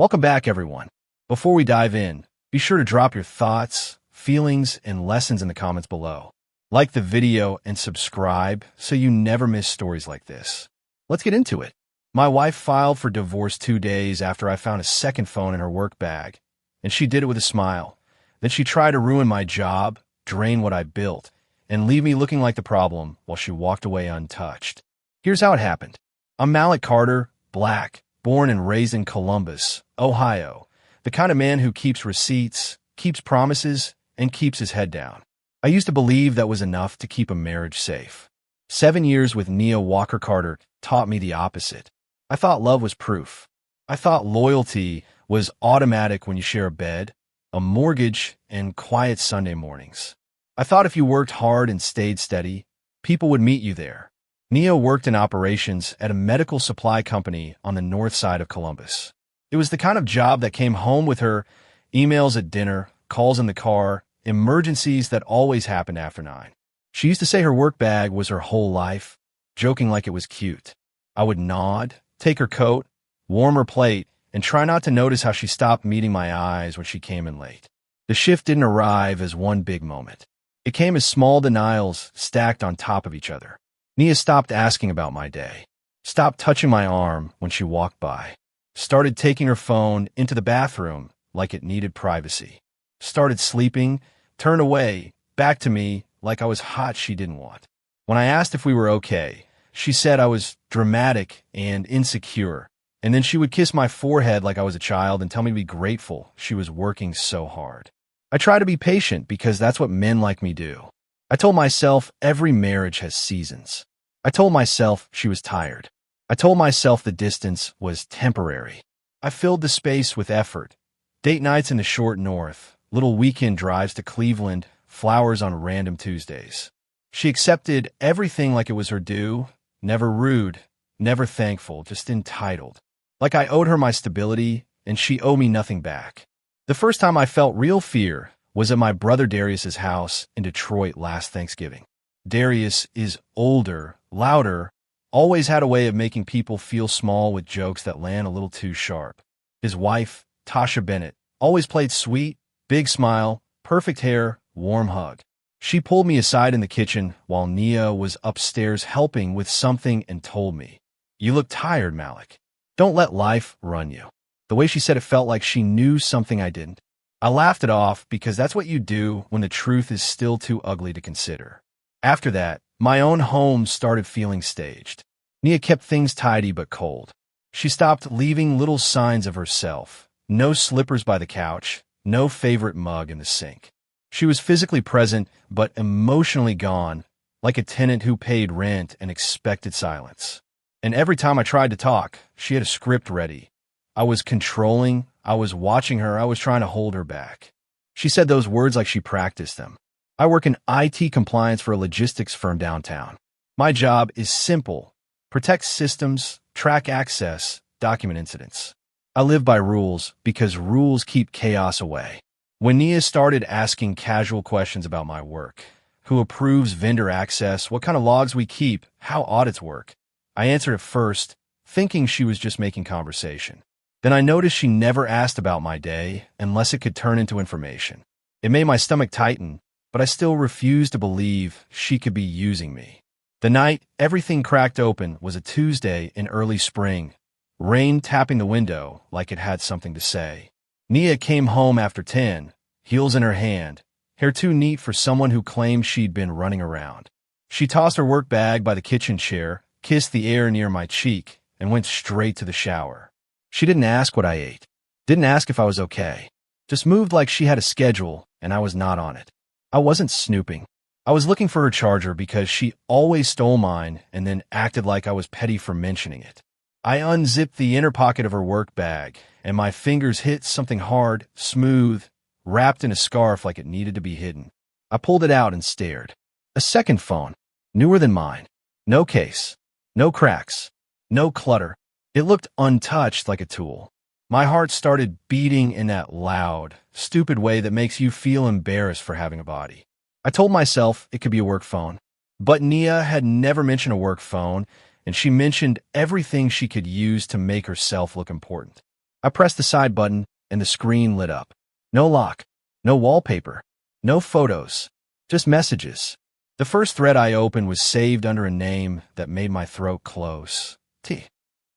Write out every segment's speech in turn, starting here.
Welcome back, everyone. Before we dive in, be sure to drop your thoughts, feelings, and lessons in the comments below. Like the video and subscribe so you never miss stories like this. Let's get into it. My wife filed for divorce 2 days after I found a second phone in her work bag, and she did it with a smile. Then she tried to ruin my job, drain what I built, and leave me looking like the problem while she walked away untouched. Here's how it happened. I'm Malik Carter, Black, born and raised in Columbus, Ohio, the kind of man who keeps receipts, keeps promises, and keeps his head down. I used to believe that was enough to keep a marriage safe. 7 years with Nia Walker Carter taught me the opposite. I thought love was proof. I thought loyalty was automatic when you share a bed, a mortgage, and quiet Sunday mornings. I thought if you worked hard and stayed steady, people would meet you there. Nia worked in operations at a medical supply company on the north side of Columbus. It was the kind of job that came home with her, emails at dinner, calls in the car, emergencies that always happened after 9. She used to say her work bag was her whole life, joking like it was cute. I would nod, take her coat, warm her plate, and try not to notice how she stopped meeting my eyes when she came in late. The shift didn't arrive as one big moment. It came as small denials stacked on top of each other. Nia stopped asking about my day, stopped touching my arm when she walked by, started taking her phone into the bathroom like it needed privacy, started sleeping, turned away, back to me like I was hot she didn't want. When I asked if we were okay, she said I was dramatic and insecure, and then she would kiss my forehead like I was a child and tell me to be grateful she was working so hard. I try to be patient because that's what men like me do. I told myself every marriage has seasons. I told myself she was tired. I told myself the distance was temporary. I filled the space with effort. Date nights in the short north, little weekend drives to Cleveland, flowers on random Tuesdays. She accepted everything like it was her due, never rude, never thankful, just entitled. Like I owed her my stability, and she owed me nothing back. The first time I felt real fear was at my brother Darius's house in Detroit last Thanksgiving. Darius is older, louder, always had a way of making people feel small with jokes that land a little too sharp. His wife, Tasha Bennett, always played sweet, big smile, perfect hair, warm hug. She pulled me aside in the kitchen while Nia was upstairs helping with something and told me, "You look tired, Malik. Don't let life run you." The way she said it felt like she knew something I didn't. I laughed it off because that's what you do when the truth is still too ugly to consider. After that, my own home started feeling staged. Nia kept things tidy but cold. She stopped leaving little signs of herself. No slippers by the couch, no favorite mug in the sink. She was physically present, but emotionally gone, like a tenant who paid rent and expected silence. And every time I tried to talk, she had a script ready. I was controlling, I was watching her, I was trying to hold her back. She said those words like she practiced them. I work in IT compliance for a logistics firm downtown. My job is simple: protect systems, track access, document incidents. I live by rules because rules keep chaos away. When Nia started asking casual questions about my work, who approves vendor access, what kind of logs we keep, how audits work, I answered at first, thinking she was just making conversation. Then I noticed she never asked about my day unless it could turn into information. It made my stomach tighten, but I still refused to believe she could be using me. The night everything cracked open was a Tuesday in early spring, rain tapping the window like it had something to say. Nia came home after 10, heels in her hand, hair too neat for someone who claimed she'd been running around. She tossed her work bag by the kitchen chair, kissed the air near my cheek, and went straight to the shower. She didn't ask what I ate, didn't ask if I was okay, just moved like she had a schedule and I was not on it. I wasn't snooping. I was looking for her charger because she always stole mine and then acted like I was petty for mentioning it. I unzipped the inner pocket of her work bag, and my fingers hit something hard, smooth, wrapped in a scarf like it needed to be hidden. I pulled it out and stared. A second phone, newer than mine. No case, no cracks, no clutter. It looked untouched like a tool. My heart started beating in that loud, stupid way that makes you feel embarrassed for having a body. I told myself it could be a work phone, but Nia had never mentioned a work phone, and she mentioned everything she could use to make herself look important. I pressed the side button, and the screen lit up. No lock, no wallpaper, no photos, just messages. The first thread I opened was saved under a name that made my throat close. T.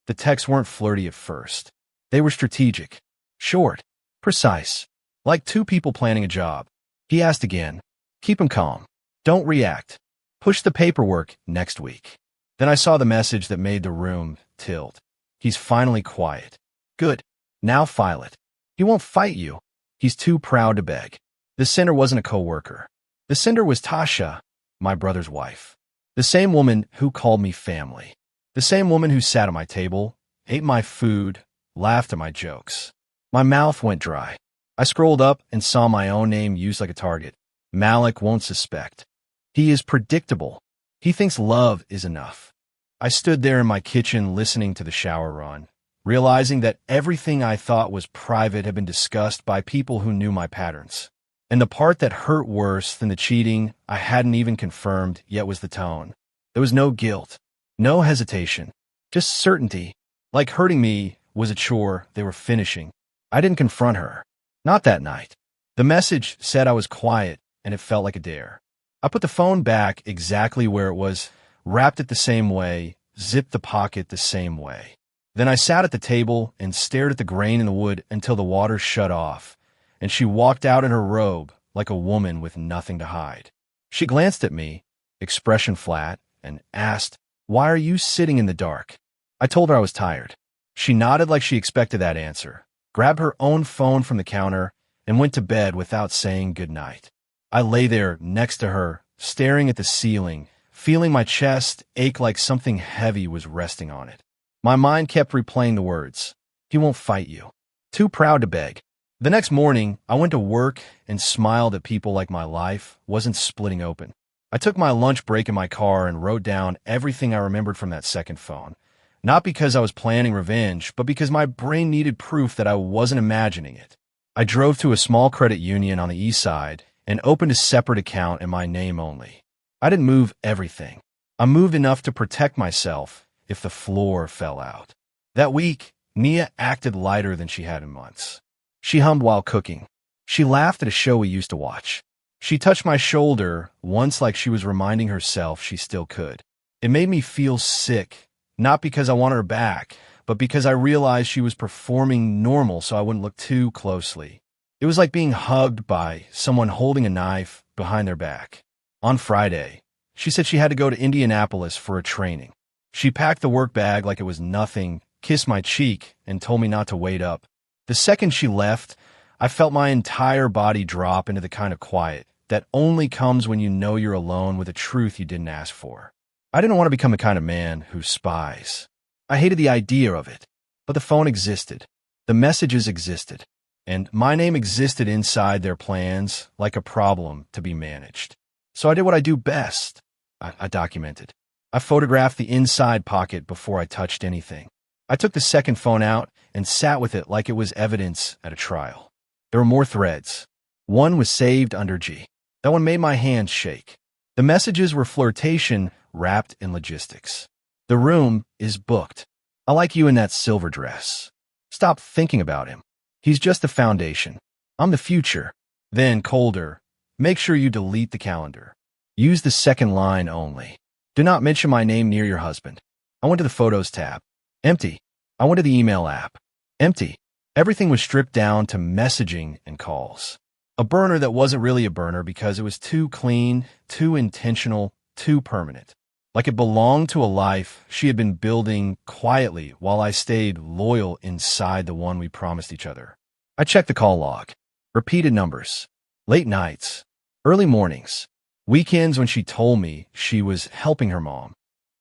The texts weren't flirty at first. They were strategic, short, precise, like two people planning a job. He asked again. Keep him calm. Don't react. Push the paperwork next week. Then I saw the message that made the room tilt. He's finally quiet. Good. Now file it. He won't fight you. He's too proud to beg. The sender wasn't a coworker. The sender was Tasha, my brother's wife. The same woman who called me family. The same woman who sat at my table, ate my food, laughed at my jokes. My mouth went dry. I scrolled up and saw my own name used like a target. Malik won't suspect. He is predictable. He thinks love is enough. I stood there in my kitchen listening to the shower run, realizing that everything I thought was private had been discussed by people who knew my patterns. And the part that hurt worse than the cheating I hadn't even confirmed yet was the tone. There was no guilt, no hesitation, just certainty. Like hurting me was a chore they were finishing. I didn't confront her. Not that night. The message said I was quiet, and it felt like a dare. I put the phone back exactly where it was, wrapped it the same way, zipped the pocket the same way. Then I sat at the table and stared at the grain in the wood until the water shut off, and she walked out in her robe like a woman with nothing to hide. She glanced at me, expression flat, and asked, "Why are you sitting in the dark?" I told her I was tired. She nodded like she expected that answer, grabbed her own phone from the counter, and went to bed without saying goodnight. I lay there next to her, staring at the ceiling, feeling my chest ache like something heavy was resting on it. My mind kept replaying the words, "He won't fight you. Too proud to beg." The next morning, I went to work and smiled at people like my life wasn't splitting open. I took my lunch break in my car and wrote down everything I remembered from that second phone. Not because I was planning revenge, but because my brain needed proof that I wasn't imagining it. I drove to a small credit union on the east side and opened a separate account in my name only. I didn't move everything. I moved enough to protect myself if the floor fell out. That week, Nia acted lighter than she had in months. She hummed while cooking. She laughed at a show we used to watch. She touched my shoulder once like she was reminding herself she still could. It made me feel sick, not because I wanted her back, but because I realized she was performing normal so I wouldn't look too closely. It was like being hugged by someone holding a knife behind their back. On Friday, she said she had to go to Indianapolis for a training. She packed the work bag like it was nothing, kissed my cheek, and told me not to wait up. The second she left, I felt my entire body drop into the kind of quiet that only comes when you know you're alone with a truth you didn't ask for. I didn't want to become the kind of man who spies. I hated the idea of it, but the phone existed. The messages existed. And my name existed inside their plans like a problem to be managed. So I did what I do best. I documented. I photographed the inside pocket before I touched anything. I took the second phone out and sat with it like it was evidence at a trial. There were more threads. One was saved under G. That one made my hands shake. The messages were flirtation wrapped in logistics. The room is booked. I like you in that silver dress. Stop thinking about him. He's just the foundation. I'm the future. Then, colder, make sure you delete the calendar. Use the second line only. Do not mention my name near your husband. I went to the Photos tab. Empty. I went to the email app. Empty. Everything was stripped down to messaging and calls. A burner that wasn't really a burner because it was too clean, too intentional, too permanent. Like it belonged to a life she had been building quietly while I stayed loyal inside the one we promised each other. I checked the call log. Repeated numbers. Late nights. Early mornings. Weekends when she told me she was helping her mom.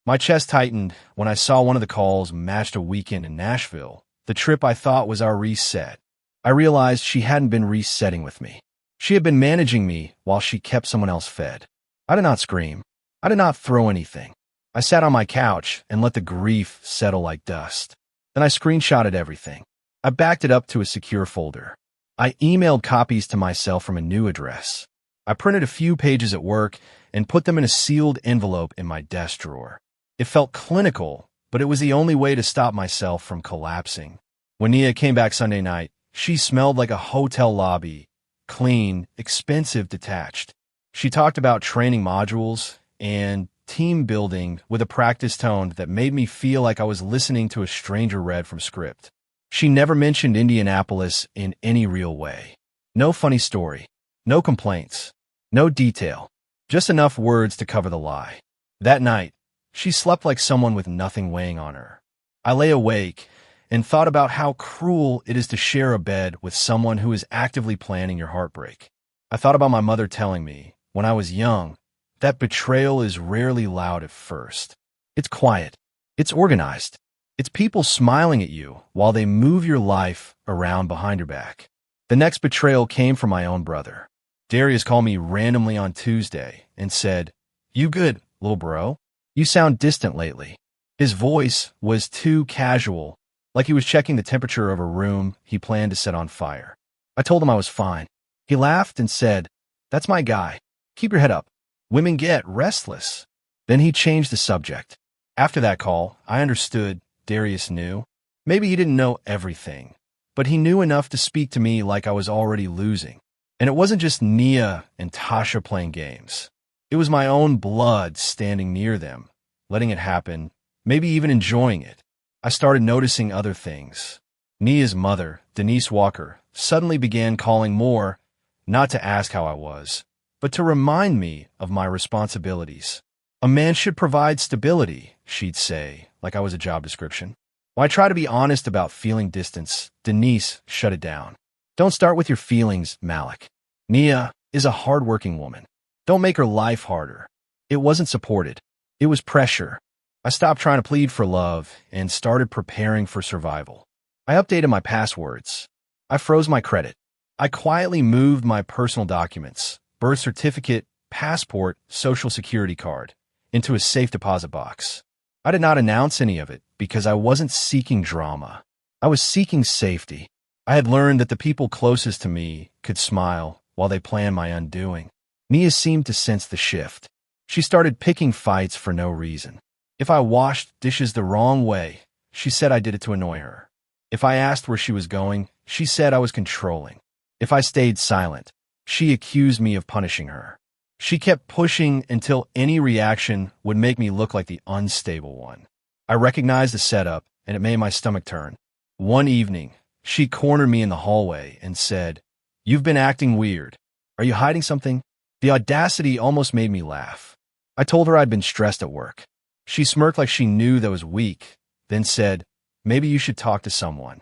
My chest tightened when I saw one of the calls matched a weekend in Nashville, the trip I thought was our reset. I realized she hadn't been resetting with me. She had been managing me while she kept someone else fed. I did not scream. I did not throw anything. I sat on my couch and let the grief settle like dust. Then I screenshotted everything. I backed it up to a secure folder. I emailed copies to myself from a new address. I printed a few pages at work and put them in a sealed envelope in my desk drawer. It felt clinical, but it was the only way to stop myself from collapsing. When Nia came back Sunday night, she smelled like a hotel lobby, clean, expensive, detached. She talked about training modules and team building with a practice tone that made me feel like I was listening to a stranger read from script. She never mentioned Indianapolis in any real way. No funny story, no complaints, no detail, just enough words to cover the lie. That night, she slept like someone with nothing weighing on her. I lay awake and thought about how cruel it is to share a bed with someone who is actively planning your heartbreak. I thought about my mother telling me, when I was young, that betrayal is rarely loud at first. It's quiet. It's organized. It's people smiling at you while they move your life around behind your back. The next betrayal came from my own brother. Darius called me randomly on Tuesday and said, "You good, little bro? You sound distant lately." His voice was too casual, like he was checking the temperature of a room he planned to set on fire. I told him I was fine. He laughed and said, "That's my guy. Keep your head up. Women get restless." Then he changed the subject. After that call, I understood Darius knew. Maybe he didn't know everything, but he knew enough to speak to me like I was already losing. And it wasn't just Nia and Tasha playing games. It was my own blood standing near them, letting it happen, maybe even enjoying it. I started noticing other things. Nia's mother, Denise Walker, suddenly began calling more, not to ask how I was, but to remind me of my responsibilities. "A man should provide stability," she'd say, like I was a job description. When I tried to be honest about feeling distance, Denise shut it down. "Don't start with your feelings, Malik. Nia is a hardworking woman. Don't make her life harder." It wasn't supported. It was pressure. I stopped trying to plead for love and started preparing for survival. I updated my passwords. I froze my credit. I quietly moved my personal documents, birth certificate, passport, social security card, into a safe deposit box. I did not announce any of it because I wasn't seeking drama. I was seeking safety. I had learned that the people closest to me could smile while they planned my undoing. Nia seemed to sense the shift. She started picking fights for no reason. If I washed dishes the wrong way, she said I did it to annoy her. If I asked where she was going, she said I was controlling. If I stayed silent, she accused me of punishing her. She kept pushing until any reaction would make me look like the unstable one. I recognized the setup, and it made my stomach turn. One evening, she cornered me in the hallway and said, "You've been acting weird. Are you hiding something?" The audacity almost made me laugh. I told her I'd been stressed at work. She smirked like she knew that I was weak, then said, "Maybe you should talk to someone.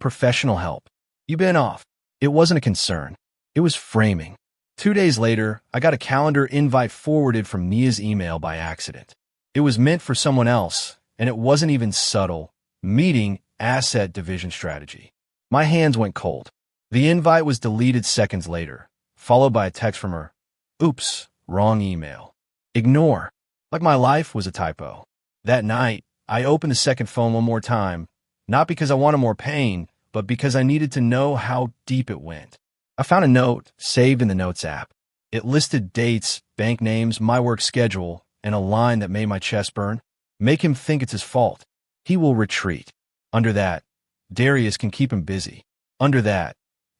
Professional help. You've been off." It wasn't a concern. It was framing. 2 days later, I got a calendar invite forwarded from Nia's email by accident. It was meant for someone else, and it wasn't even subtle. Meeting Asset Division Strategy. My hands went cold. The invite was deleted seconds later, followed by a text from her. "Oops, wrong email. Ignore." Like my life was a typo. That night, I opened the second phone one more time, not because I wanted more pain, but because I needed to know how deep it went. I found a note saved in the Notes app. It listed dates, bank names, my work schedule, and a line that made my chest burn. "Make him think it's his fault. He will retreat." Under that, "Darius can keep him busy." Under that,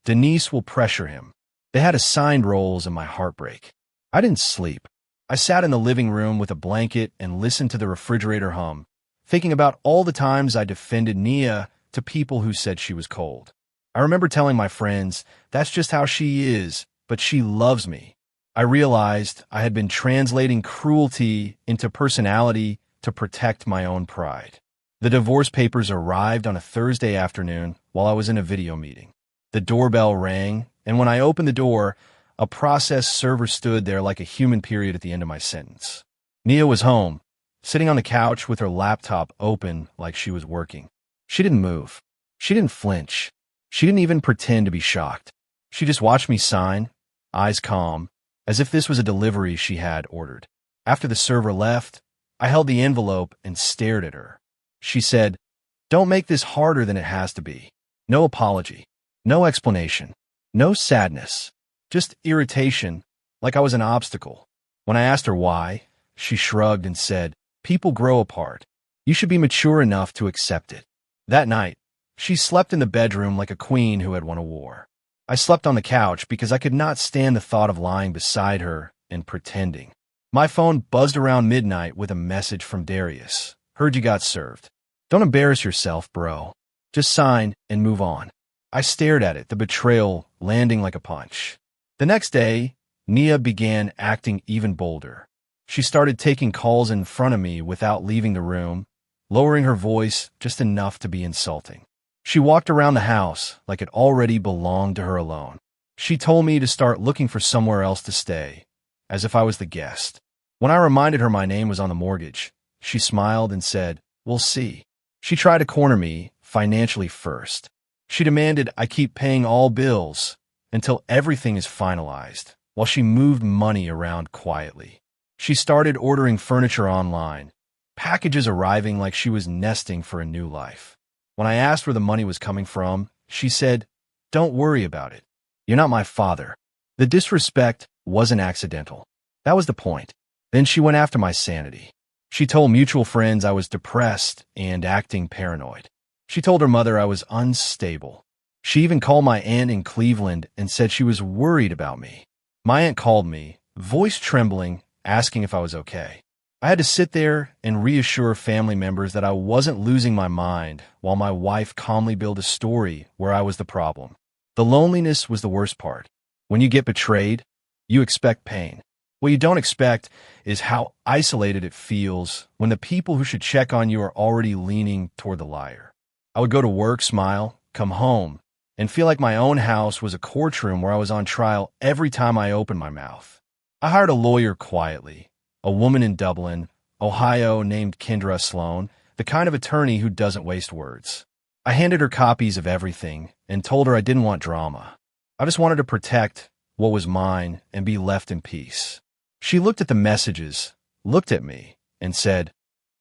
"Denise will pressure him." They had assigned roles in my heartbreak. I didn't sleep. I sat in the living room with a blanket and listened to the refrigerator hum, thinking about all the times I defended Nia to people who said she was cold. I remember telling my friends, "That's just how she is, but she loves me." I realized I had been translating cruelty into personality to protect my own pride. The divorce papers arrived on a Thursday afternoon while I was in a video meeting. The doorbell rang, and when I opened the door, a process server stood there like a human period at the end of my sentence. Nia was home, sitting on the couch with her laptop open like she was working. She didn't move. She didn't flinch. She didn't even pretend to be shocked. She just watched me sign, eyes calm, as if this was a delivery she had ordered. After the server left, I held the envelope and stared at her. She said, "Don't make this harder than it has to be." No apology, no explanation, no sadness, just irritation, like I was an obstacle. When I asked her why, she shrugged and said, "People grow apart. You should be mature enough to accept it." That night, She slept in the bedroom like a queen who had won a war. I slept on the couch because I could not stand the thought of lying beside her and pretending. My phone buzzed around midnight with a message from Darius. Heard you got served. Don't embarrass yourself, bro. Just sign and move on. I stared at it, the betrayal landing like a punch. The next day, Nia began acting even bolder. She started taking calls in front of me without leaving the room, lowering her voice just enough to be insulting. She walked around the house like it already belonged to her alone. She told me to start looking for somewhere else to stay, as if I was the guest. When I reminded her my name was on the mortgage, she smiled and said, "We'll see." She tried to corner me, financially first. She demanded I keep paying all bills until everything is finalized, while she moved money around quietly. She started ordering furniture online, packages arriving like she was nesting for a new life. When I asked where the money was coming from, she said, "Don't worry about it. You're not my father." The disrespect wasn't accidental. That was the point. Then she went after my sanity. She told mutual friends I was depressed and acting paranoid. She told her mother I was unstable. She even called my aunt in Cleveland and said she was worried about me. My aunt called me, voice trembling, asking if I was okay. I had to sit there and reassure family members that I wasn't losing my mind while my wife calmly built a story where I was the problem. The loneliness was the worst part. When you get betrayed, you expect pain. What you don't expect is how isolated it feels when the people who should check on you are already leaning toward the liar. I would go to work, smile, come home, and feel like my own house was a courtroom where I was on trial every time I opened my mouth. I hired a lawyer quietly, a woman in Dublin, Ohio named Kendra Sloan, the kind of attorney who doesn't waste words. I handed her copies of everything and told her I didn't want drama. I just wanted to protect what was mine and be left in peace. She looked at the messages, looked at me, and said,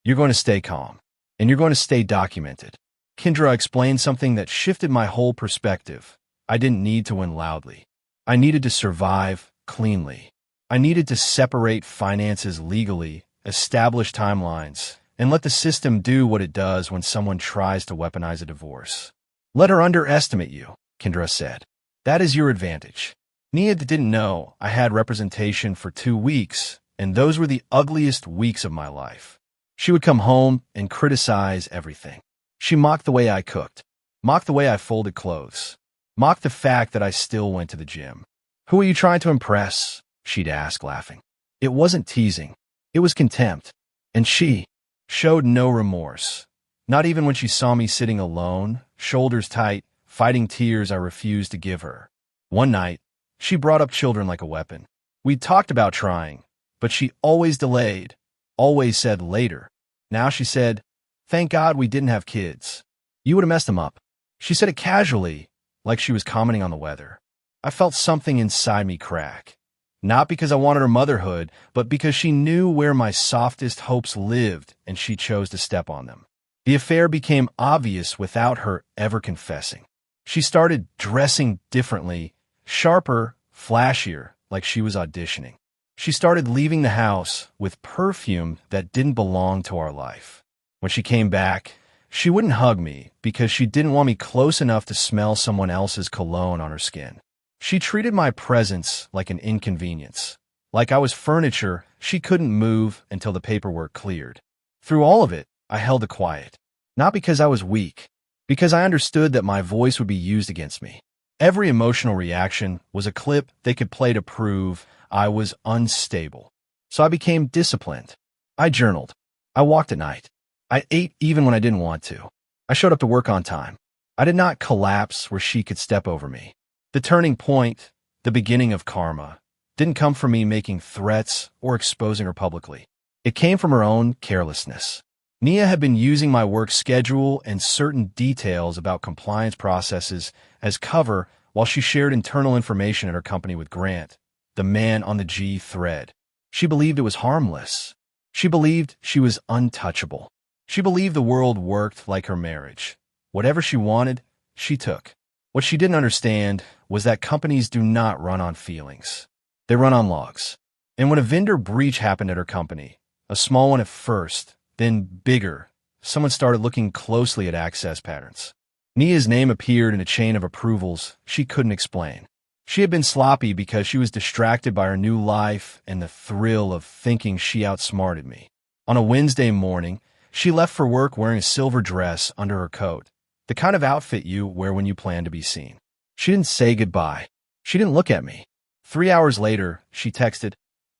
"You're going to stay calm, and you're going to stay documented." Kendra explained something that shifted my whole perspective. I didn't need to win loudly. I needed to survive cleanly. I needed to separate finances legally, establish timelines, and let the system do what it does when someone tries to weaponize a divorce. "Let her underestimate you," Kendra said. "That is your advantage." Nia didn't know I had representation for 2 weeks, and those were the ugliest weeks of my life. She would come home and criticize everything. She mocked the way I cooked, mocked the way I folded clothes, mocked the fact that I still went to the gym. "Who are you trying to impress?" she'd ask, laughing. It wasn't teasing. It was contempt. And she showed no remorse. Not even when she saw me sitting alone, shoulders tight, fighting tears I refused to give her. One night, she brought up children like a weapon. We'd talked about trying, but she always delayed, always said later. Now she said, "Thank God we didn't have kids. You would have messed them up." She said it casually, like she was commenting on the weather. I felt something inside me crack. Not because I wanted her motherhood, but because she knew where my softest hopes lived and she chose to step on them. The affair became obvious without her ever confessing. She started dressing differently, sharper, flashier, like she was auditioning. She started leaving the house with perfume that didn't belong to our life. When she came back, she wouldn't hug me because she didn't want me close enough to smell someone else's cologne on her skin. She treated my presence like an inconvenience. Like I was furniture she couldn't move until the paperwork cleared. Through all of it, I held it quiet. Not because I was weak, because I understood that my voice would be used against me. Every emotional reaction was a clip they could play to prove I was unstable. So I became disciplined. I journaled. I walked at night. I ate even when I didn't want to. I showed up to work on time. I did not collapse where she could step over me. The turning point, the beginning of karma, didn't come from me making threats or exposing her publicly. It came from her own carelessness. Nia had been using my work schedule and certain details about compliance processes as cover while she shared internal information at her company with Grant, the man on the G thread. She believed it was harmless. She believed she was untouchable. She believed the world worked like her marriage. Whatever she wanted, she took. What she didn't understand was that companies do not run on feelings. They run on logs. And when a vendor breach happened at her company, a small one at first, then bigger, someone started looking closely at access patterns. Nia's name appeared in a chain of approvals she couldn't explain. She had been sloppy because she was distracted by her new life and the thrill of thinking she outsmarted me. On a Wednesday morning, she left for work wearing a silver dress under her coat, the kind of outfit you wear when you plan to be seen. She didn't say goodbye. She didn't look at me. 3 hours later, she texted,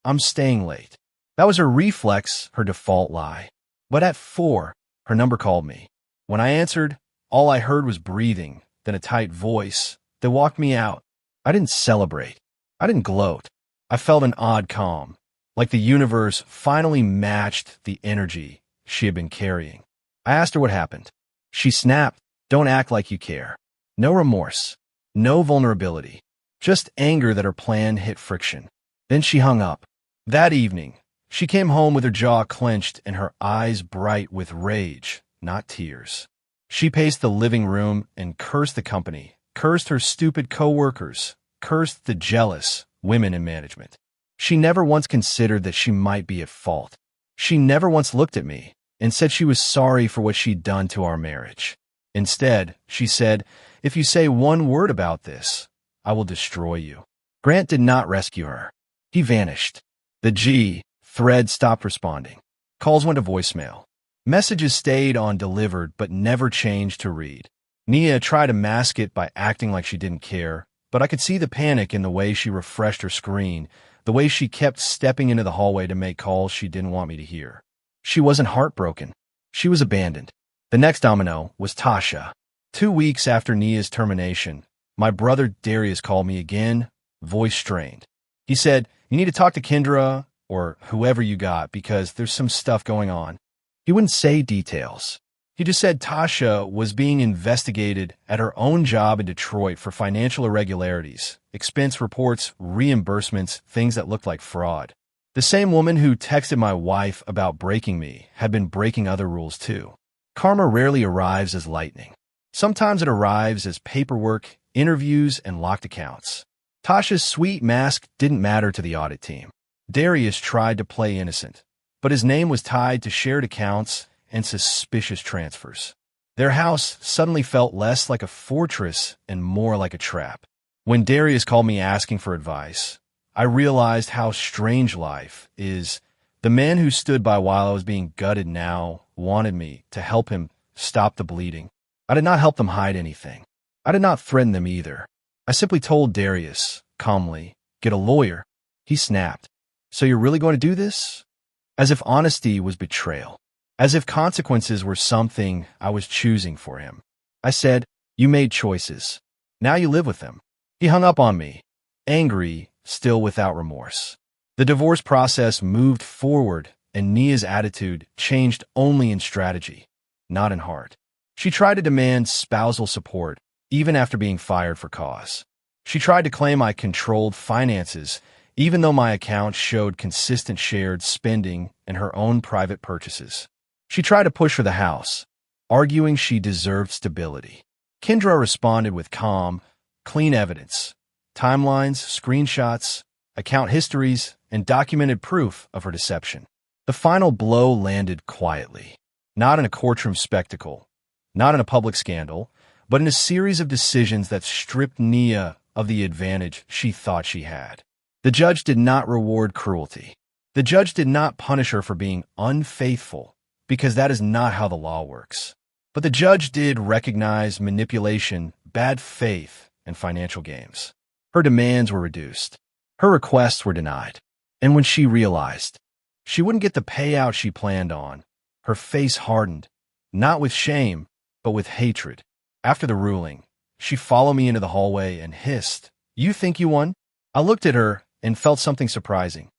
"I'm staying late." That was her reflex, her default lie. But at 4, her number called me. When I answered, all I heard was breathing, then a tight voice that walked me out. I didn't celebrate. I didn't gloat. I felt an odd calm, like the universe finally matched the energy she had been carrying. I asked her what happened. She snapped, "Don't act like you care." No remorse, no vulnerability, just anger that her plan hit friction. Then she hung up. That evening, she came home with her jaw clenched and her eyes bright with rage, not tears. She paced the living room and cursed the company, cursed her stupid coworkers, cursed the jealous women in management. She never once considered that she might be at fault. She never once looked at me and said she was sorry for what she'd done to our marriage. Instead, she said, "If you say one word about this, I will destroy you." Grant did not rescue her. He vanished. The G thread stopped responding. Calls went to voicemail. Messages stayed on delivered but never changed to read. Nia tried to mask it by acting like she didn't care, but I could see the panic in the way she refreshed her screen, the way she kept stepping into the hallway to make calls she didn't want me to hear. She wasn't heartbroken. She was abandoned. The next domino was Tasha. 2 weeks after Nia's termination, my brother Darius called me again, voice strained. He said, "You need to talk to Kendra or whoever you got because there's some stuff going on." He wouldn't say details. He just said Tasha was being investigated at her own job in Detroit for financial irregularities, expense reports, reimbursements, things that looked like fraud. The same woman who texted my wife about breaking me had been breaking other rules too. Karma rarely arrives as lightning. Sometimes it arrives as paperwork, interviews, and locked accounts. Tasha's sweet mask didn't matter to the audit team. Darius tried to play innocent, but his name was tied to shared accounts and suspicious transfers. Their house suddenly felt less like a fortress and more like a trap. When Darius called me asking for advice, I realized how strange life is. The man who stood by while I was being gutted now wanted me to help him stop the bleeding. I did not help them hide anything. I did not threaten them either. I simply told Darius, calmly, "Get a lawyer." He snapped. "So you're really going to do this?" As if honesty was betrayal. As if consequences were something I was choosing for him. I said, "You made choices. Now you live with them." He hung up on me, angry, still without remorse. The divorce process moved forward, and Nia's attitude changed only in strategy, not in heart. She tried to demand spousal support, even after being fired for cause. She tried to claim I controlled finances, even though my account showed consistent shared spending and her own private purchases. She tried to push for the house, arguing she deserved stability. Kendra responded with calm, clean evidence, timelines, screenshots, account histories, and documented proof of her deception. The final blow landed quietly, not in a courtroom spectacle, not in a public scandal, but in a series of decisions that stripped Nia of the advantage she thought she had. The judge did not reward cruelty. The judge did not punish her for being unfaithful, because that is not how the law works. But the judge did recognize manipulation, bad faith, and financial games. Her demands were reduced. Her requests were denied. And when she realized she wouldn't get the payout she planned on, her face hardened, not with shame, but with hatred. After the ruling, she followed me into the hallway and hissed, "You think you won?" I looked at her and felt something surprising.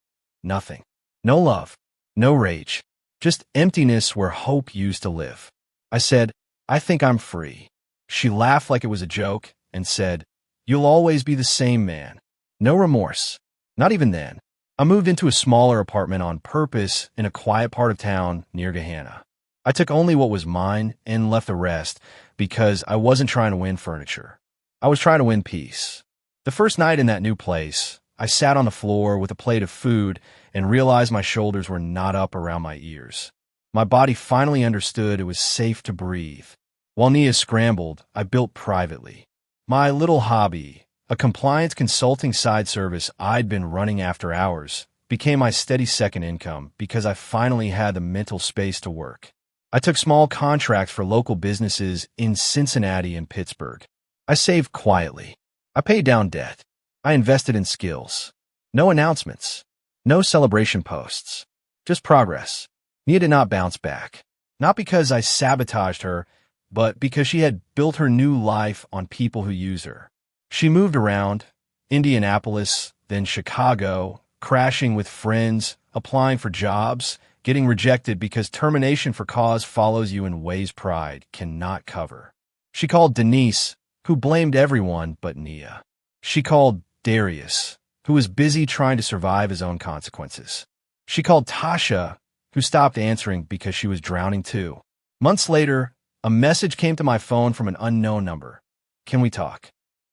Nothing. No love. No rage. Just emptiness where hope used to live. I said, "I think I'm free." She laughed like it was a joke and said, "You'll always be the same man." No remorse. Not even then. I moved into a smaller apartment on purpose in a quiet part of town near Gahanna. I took only what was mine and left the rest because I wasn't trying to win furniture. I was trying to win peace. The first night in that new place, I sat on the floor with a plate of food and realized my shoulders were not up around my ears. My body finally understood it was safe to breathe. While Nia scrambled, I built privately. My little hobby, a compliance consulting side service I'd been running after hours, became my steady second income because I finally had the mental space to work. I took small contracts for local businesses in Cincinnati and Pittsburgh. I saved quietly. I paid down debt. I invested in skills. No announcements. No celebration posts. Just progress. Nia did not bounce back. Not because I sabotaged her, but because she had built her new life on people who use her. She moved around, Indianapolis, then Chicago, crashing with friends, applying for jobs, getting rejected because termination for cause follows you in ways pride cannot cover. She called Denise, who blamed everyone but Nia. She called Darius, who was busy trying to survive his own consequences. She called Tasha, who stopped answering because she was drowning too. Months later, a message came to my phone from an unknown number. Can we talk?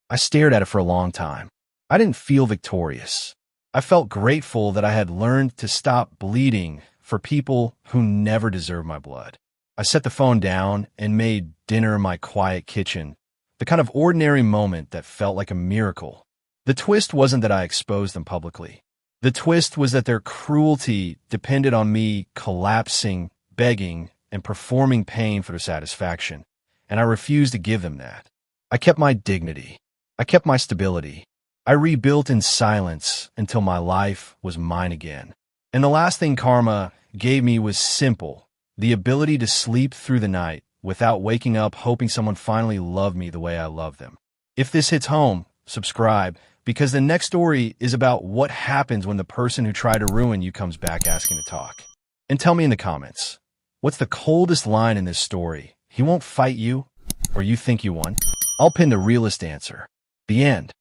I stared at it for a long time. I didn't feel victorious. I felt grateful that I had learned to stop bleeding for people who never deserved my blood. I set the phone down and made dinner in my quiet kitchen, the kind of ordinary moment that felt like a miracle. The twist wasn't that I exposed them publicly. The twist was that their cruelty depended on me collapsing, begging, and performing pain for their satisfaction, and I refused to give them that. I kept my dignity. I kept my stability. I rebuilt in silence until my life was mine again. And the last thing karma gave me was simple, the ability to sleep through the night without waking up hoping someone finally loved me the way I love them. If this hits home, subscribe, because the next story is about what happens when the person who tried to ruin you comes back asking to talk. And tell me in the comments, what's the coldest line in this story? He won't fight you, or you think you won? I'll pin the realest answer. The end.